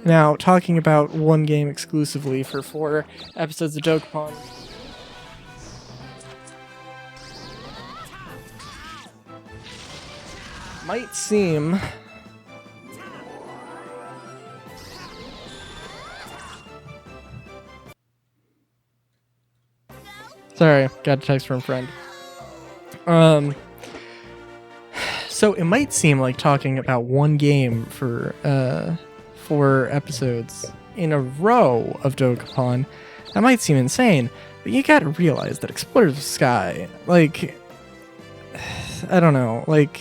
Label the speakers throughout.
Speaker 1: Now, talking about one game exclusively for 4 episodes of Dokapon. Might seem... Sorry, got a text from a friend. So it might seem like talking about one game for 4 episodes in a row of Dokapon, that might seem insane, but you gotta realize that Explorers of Sky, like, I don't know, like,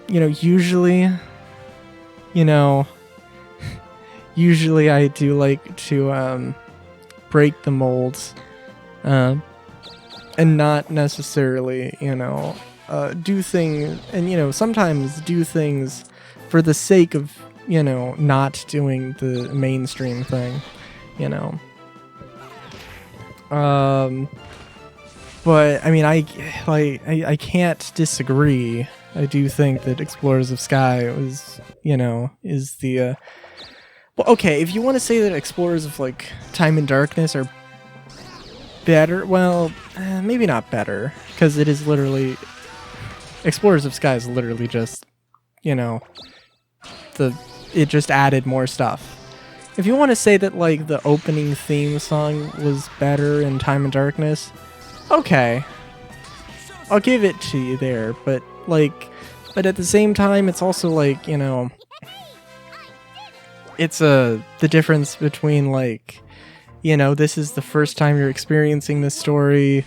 Speaker 1: you know, usually I do like to break the molds, and not necessarily, do things, and, sometimes do things for the sake of, not doing the mainstream thing, But, I mean, I can't disagree. I do think that Explorers of Sky was, is the, well, okay, if you want to say that Explorers of, like, Time and Darkness are better, well, maybe not better, because it is literally, Explorers of Sky is literally just, it just added more stuff. If you want to say that, like, the opening theme song was better in Time and Darkness, okay, I'll give it to you there, but at the same time, it's also like, it's the difference between, like, this is the first time you're experiencing this story,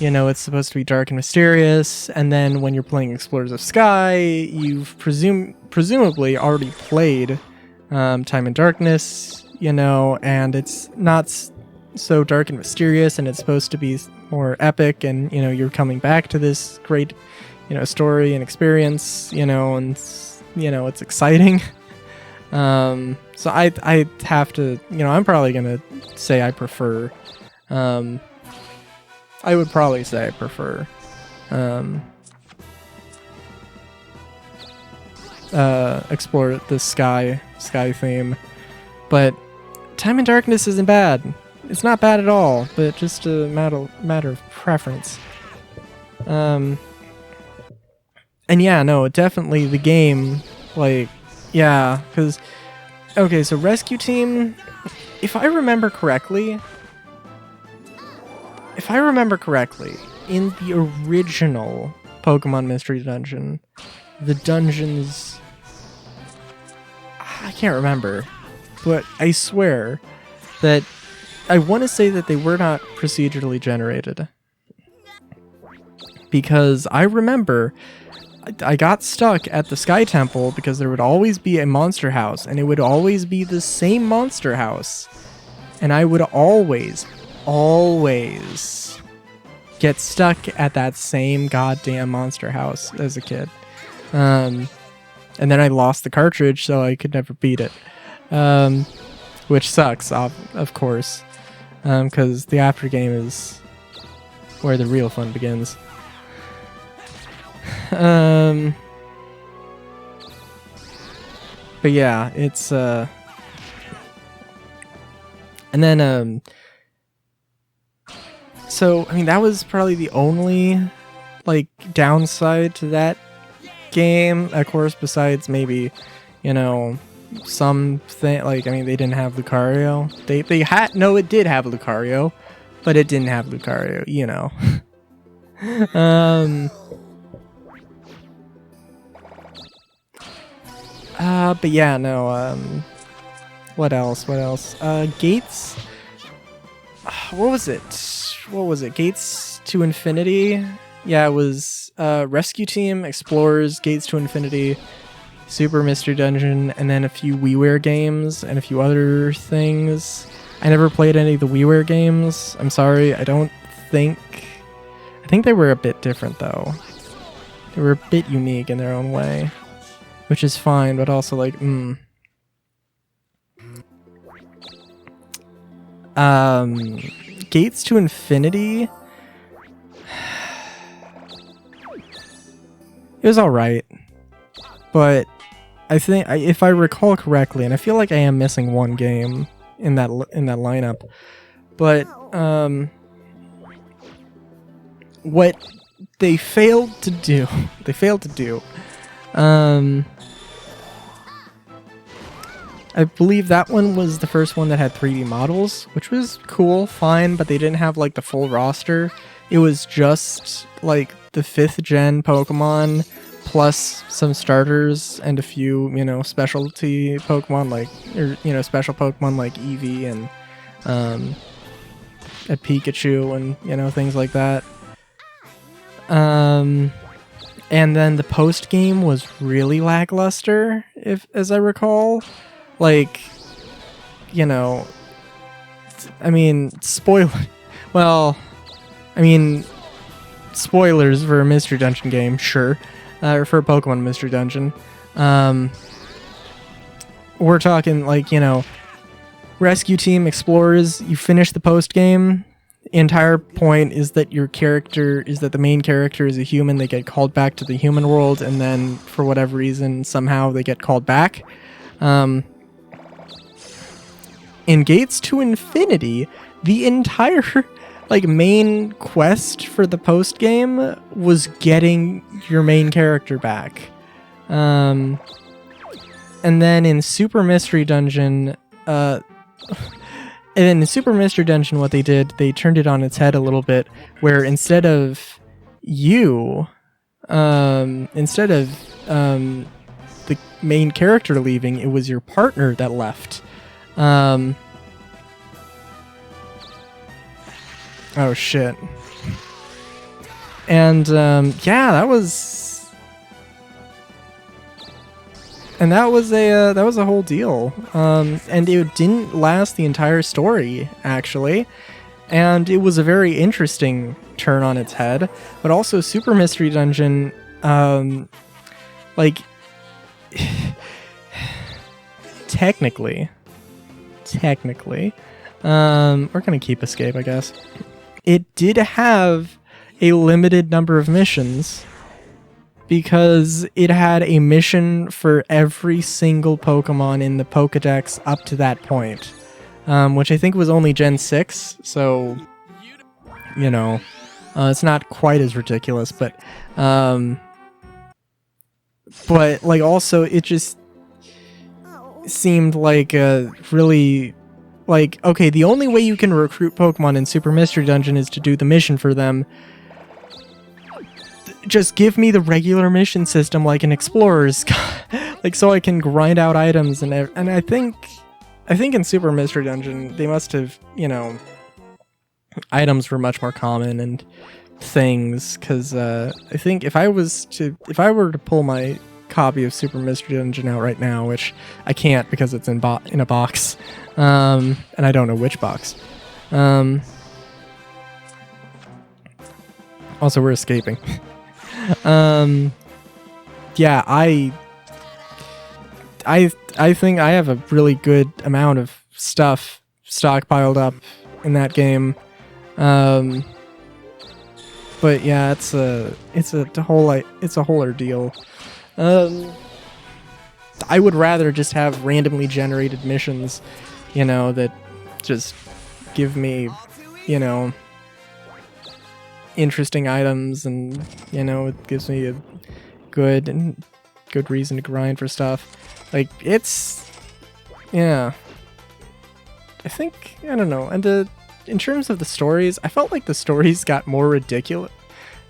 Speaker 1: it's supposed to be dark and mysterious, and then when you're playing Explorers of Sky, you've presumably already played Time and Darkness, and it's not so dark and mysterious, and it's supposed to be more epic, and, you're coming back to this great, story and experience, and, it's exciting. So I have to, I'm probably going to say I prefer, I would probably say I prefer, explore the sky theme, but Time and Darkness isn't bad. It's not bad at all, but just a matter of preference. And yeah, no, definitely the game, like, yeah, because, okay, so Rescue Team, if I remember correctly, in the original Pokemon Mystery Dungeon, the dungeons, I can't remember, but I swear that I want to say that they were not procedurally generated, because I remember I got stuck at the Sky Temple because there would always be a monster house, and it would always be the same monster house, and I would always get stuck at that same goddamn monster house as a kid. And then I lost the cartridge, so I could never beat it. Which sucks, of course. Because the after game is where the real fun begins. But yeah, it's and then so I mean that was probably the only like downside to that game, of course, besides maybe something like, I mean, they didn't have Lucario. They had, no, it did have Lucario, but it didn't have Lucario, but yeah, no, what else? Gates, what was it? Gates to Infinity? Yeah, it was, Rescue Team, Explorers, Gates to Infinity, Super Mystery Dungeon, and then a few WiiWare games, and a few other things. I never played any of the WiiWare games. I'm sorry, I think they were a bit different, though. They were a bit unique in their own way, which is fine, but also, like, Gates to Infinity, it was alright, but I think if I recall correctly, and I feel like I am missing one game in that lineup, but what they failed to do, I believe that one was the first one that had 3D models, which was cool, fine, but they didn't have like the full roster. It was just like the 5th gen Pokemon plus some starters and a few, you know, specialty Pokemon like, or, you know, special Pokemon like Eevee and a Pikachu and, you know, things like that. And then the post game was really lackluster, as I recall. Like, you know, I mean, well, I mean, spoilers for a Mystery Dungeon game, sure. Or for a Pokemon Mystery Dungeon. We're talking, like, you know, Rescue Team Explorers, you finish the post game. The entire point is that the main character is a human. They get called back to the human world, and then, for whatever reason, somehow they get called back. In Gates to Infinity, the entire like main quest for the post game was getting your main character back. And then in Super Mystery Dungeon, what they did, they turned it on its head a little bit, where instead of the main character leaving, it was your partner that left. Oh shit. And yeah, that was a whole deal. And it didn't last the entire story, actually. And it was a very interesting turn on its head. But also Super Mystery Dungeon, like technically, we're gonna keep Escape, I guess. It did have a limited number of missions because it had a mission for every single Pokemon in the Pokedex up to that point, which I think was only Gen 6, so, you know, it's not quite as ridiculous, but like, also, it just seemed like a really... Like, okay, the only way you can recruit Pokemon in Super Mystery Dungeon is to do the mission for them. Just give me the regular mission system like an Explorer's, like, so I can grind out items and I think in Super Mystery Dungeon they must have, you know, items were much more common and things, because I think if I were to pull my copy of Super Mystery Dungeon out right now, which I can't because it's in a box, and I don't know which box. Also, we're escaping. Yeah, I think I have a really good amount of stuff stockpiled up in that game. But yeah, it's a whole ordeal. I would rather just have randomly generated missions, you know, that just give me, you know, interesting items, and, you know, it gives me a good reason to grind for stuff. Like, it's, yeah, I think, I don't know. And in terms of the stories, I felt like the stories got more ridiculous,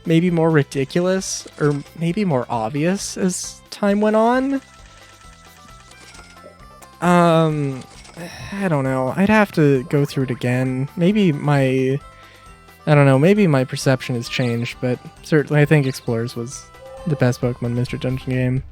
Speaker 1: maybe more ridiculous, or maybe more obvious as time went on. I don't know. I'd have to go through it again. Maybe my perception has changed, but certainly I think Explorers was the best Pokemon Mystery Dungeon game.